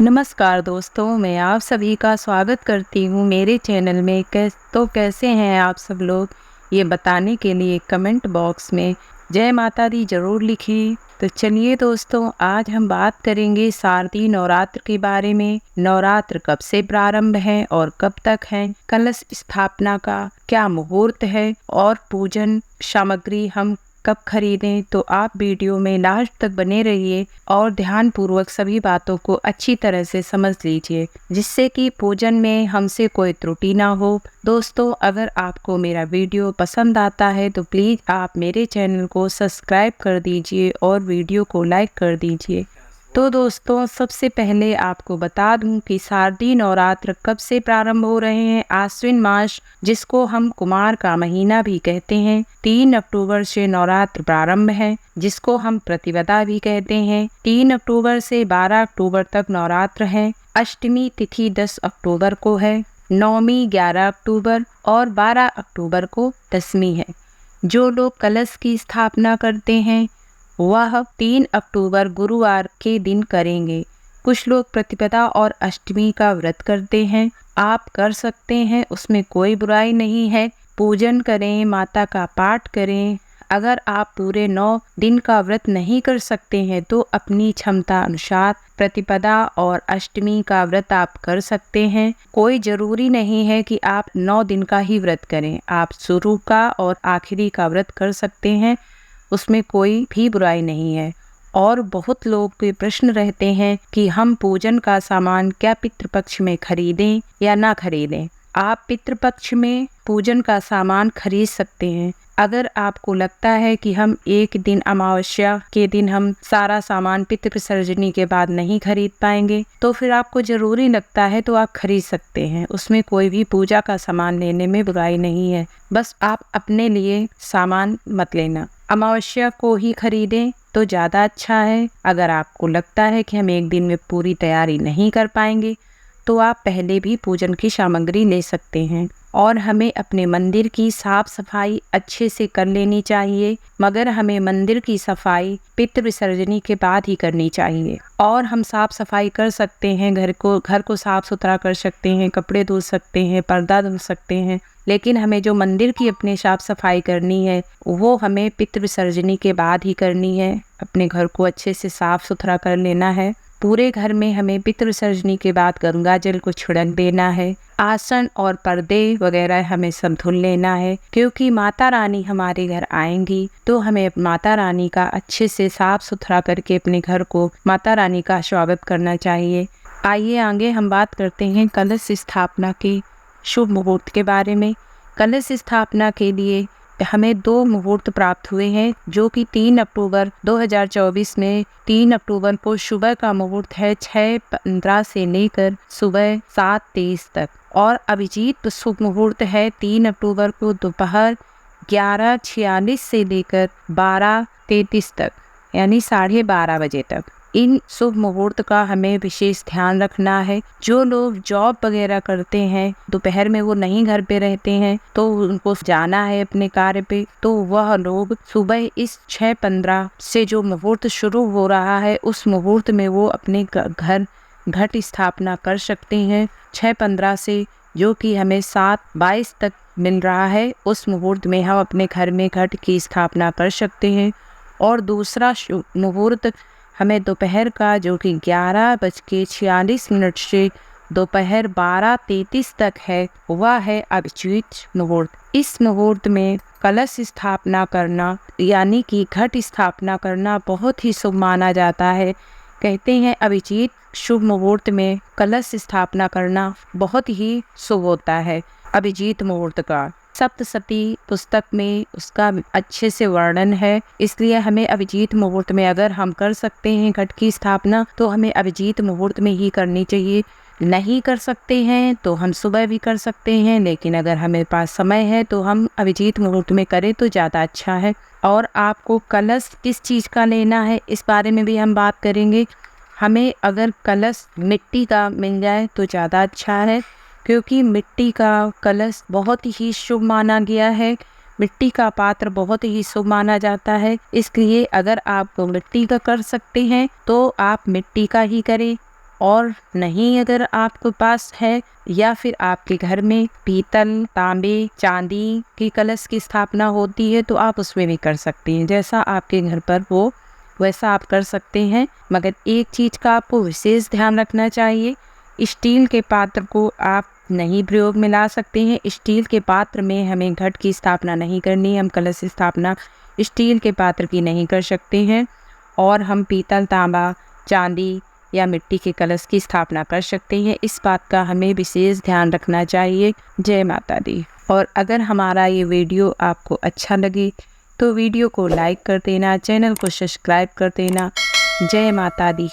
नमस्कार दोस्तों, मैं आप सभी का स्वागत करती हूँ मेरे चैनल में। कैसे हैं आप सब लोग, ये बताने के लिए कमेंट बॉक्स में जय माता दी ज़रूर लिखिए। तो चलिए दोस्तों, आज हम बात करेंगे शारदीय नवरात्र के बारे में। नवरात्र कब से प्रारंभ है और कब तक है, कलश स्थापना का क्या मुहूर्त है और पूजन सामग्री हम कब खरीदें। तो आप वीडियो में लास्ट तक बने रहिए और ध्यान पूर्वक सभी बातों को अच्छी तरह से समझ लीजिए, जिससे कि पूजन में हमसे कोई त्रुटि ना हो। दोस्तों, अगर आपको मेरा वीडियो पसंद आता है तो प्लीज़ आप मेरे चैनल को सब्सक्राइब कर दीजिए और वीडियो को लाइक कर दीजिए। तो दोस्तों, सबसे पहले आपको बता दूं कि शारदीय नवरात्र कब से प्रारंभ हो रहे हैं। आश्विन मास, जिसको हम कुमार का महीना भी कहते हैं, 3 अक्टूबर से नवरात्र प्रारंभ है, जिसको हम प्रतिपदा भी कहते हैं। 3 अक्टूबर से 12 अक्टूबर तक नवरात्र है। अष्टमी तिथि 10 अक्टूबर को है, नवमी 11 अक्टूबर और 12 अक्टूबर को दशमी है। जो लोग कलश की स्थापना करते हैं वह 3 अक्टूबर गुरुवार के दिन करेंगे। कुछ लोग प्रतिपदा और अष्टमी का व्रत करते हैं, आप कर सकते हैं, उसमें कोई बुराई नहीं है। पूजन करें, माता का पाठ करें। अगर आप पूरे 9 दिन का व्रत नहीं कर सकते हैं तो अपनी क्षमता अनुसार प्रतिपदा और अष्टमी का व्रत आप कर सकते हैं। कोई ज़रूरी नहीं है कि आप 9 दिन का ही व्रत करें, आप शुरू का और आखिरी का व्रत कर सकते हैं, उसमें कोई भी बुराई नहीं है। और बहुत लोग के प्रश्न रहते हैं कि हम पूजन का सामान क्या पितृपक्ष में खरीदें या ना खरीदें। आप पितृपक्ष में पूजन का सामान खरीद सकते हैं। अगर आपको लगता है कि हम एक दिन अमावस्या के दिन हम सारा सामान पितृ विसर्जनी के बाद नहीं खरीद पाएंगे, तो फिर आपको ज़रूरी लगता है तो आप खरीद सकते हैं, उसमें कोई भी पूजा का सामान लेने में बुराई नहीं है। बस आप अपने लिए सामान मत लेना, अमावस्या को ही खरीदें तो ज़्यादा अच्छा है। अगर आपको लगता है कि हम एक दिन में पूरी तैयारी नहीं कर पाएंगे तो आप पहले भी पूजन की सामग्री ले सकते हैं। और हमें अपने मंदिर की साफ सफाई अच्छे से कर लेनी चाहिए, मगर हमें मंदिर की सफाई पितृ विसर्जनी के बाद ही करनी चाहिए। और हम साफ सफाई कर सकते हैं, घर को साफ सुथरा कर सकते हैं, कपड़े धुल सकते हैं, पर्दा धुल सकते हैं, लेकिन हमें जो मंदिर की अपने साफ सफाई करनी है वो हमें पितृ विसर्जनी के बाद ही करनी है। अपने घर को अच्छे से साफ सुथरा कर लेना है। पूरे घर में हमें पितृ विसर्जनी के बाद गंगा जल को छिड़क देना है। आसन और पर्दे वगैरह हमें सब धुल लेना है, क्योंकि माता रानी हमारे घर आएंगी तो हमें माता रानी का अच्छे से साफ सुथरा करके अपने घर को माता रानी का स्वागत करना चाहिए। आइए आगे हम बात करते हैं कलश स्थापना के शुभ मुहूर्त के बारे में। कलश स्थापना के लिए हमें 2 मुहूर्त प्राप्त हुए हैं, जो कि 3 अक्टूबर 2024 में 3 अक्टूबर को सुबह का मुहूर्त है 6:15 से लेकर सुबह 7:23 तक, और अभिजीत शुभ मुहूर्त है 3 अक्टूबर को दोपहर 11:46 से लेकर 12:33 तक, यानी 12:30 बजे तक। इन शुभ मुहूर्त का हमें विशेष ध्यान रखना है। जो लोग जॉब वगैरह करते हैं, दोपहर में वो नहीं घर पे रहते हैं, तो उनको जाना है अपने कार्य पे, तो वह लोग सुबह इस 6:15 से जो मुहूर्त शुरू हो रहा है उस मुहूर्त में वो अपने घर घट स्थापना कर सकते हैं। 6:15 से जो कि हमें 7:22 तक मिल रहा है, उस मुहूर्त में हम अपने घर में घट की स्थापना कर सकते हैं। और दूसरा मुहूर्त हमें दोपहर का, जो कि 11:46 से दोपहर 12:33 तक है, वह है अभिजीत मुहूर्त। इस मुहूर्त में कलश स्थापना करना यानी कि घट स्थापना करना बहुत ही शुभ माना जाता है। कहते हैं अभिजीत शुभ मुहूर्त में कलश स्थापना करना बहुत ही शुभ होता है। अभिजीत मुहूर्त का सप्तशती पुस्तक में उसका अच्छे से वर्णन है, इसलिए हमें अभिजीत मुहूर्त में अगर हम कर सकते हैं घट की स्थापना तो हमें अभिजीत मुहूर्त में ही करनी चाहिए। नहीं कर सकते हैं तो हम सुबह भी कर सकते हैं, लेकिन अगर हमें पास समय है तो हम अभिजीत मुहूर्त में करें तो ज़्यादा अच्छा है। और आपको कलश किस चीज़ का लेना है इस बारे में भी हम बात करेंगे। हमें अगर कलश मिट्टी का मिल जाए तो ज़्यादा अच्छा है, क्योंकि मिट्टी का कलश बहुत ही शुभ माना गया है। मिट्टी का पात्र बहुत ही शुभ माना जाता है, इसलिए अगर आप मिट्टी का कर सकते हैं तो आप मिट्टी का ही करें। और नहीं अगर आपके पास है या फिर आपके घर में पीतल, तांबे, चांदी की कलश की स्थापना होती है तो आप उसमें भी कर सकती हैं। जैसा आपके घर पर हो वैसा आप कर सकते हैं, मगर एक चीज़ का आपको विशेष ध्यान रखना चाहिए, स्टील के पात्र को आप नहीं प्रयोग में ला सकते हैं। स्टील के पात्र में हमें घट की स्थापना नहीं करनी है, हम कलश स्थापना स्टील के पात्र की नहीं कर सकते हैं। और हम पीतल, तांबा, चांदी या मिट्टी के कलश की स्थापना कर सकते हैं। इस बात का हमें विशेष ध्यान रखना चाहिए। जय माता दी। और अगर हमारा ये वीडियो आपको अच्छा लगे तो वीडियो को लाइक कर देना, चैनल को सब्सक्राइब कर देना। जय माता दी।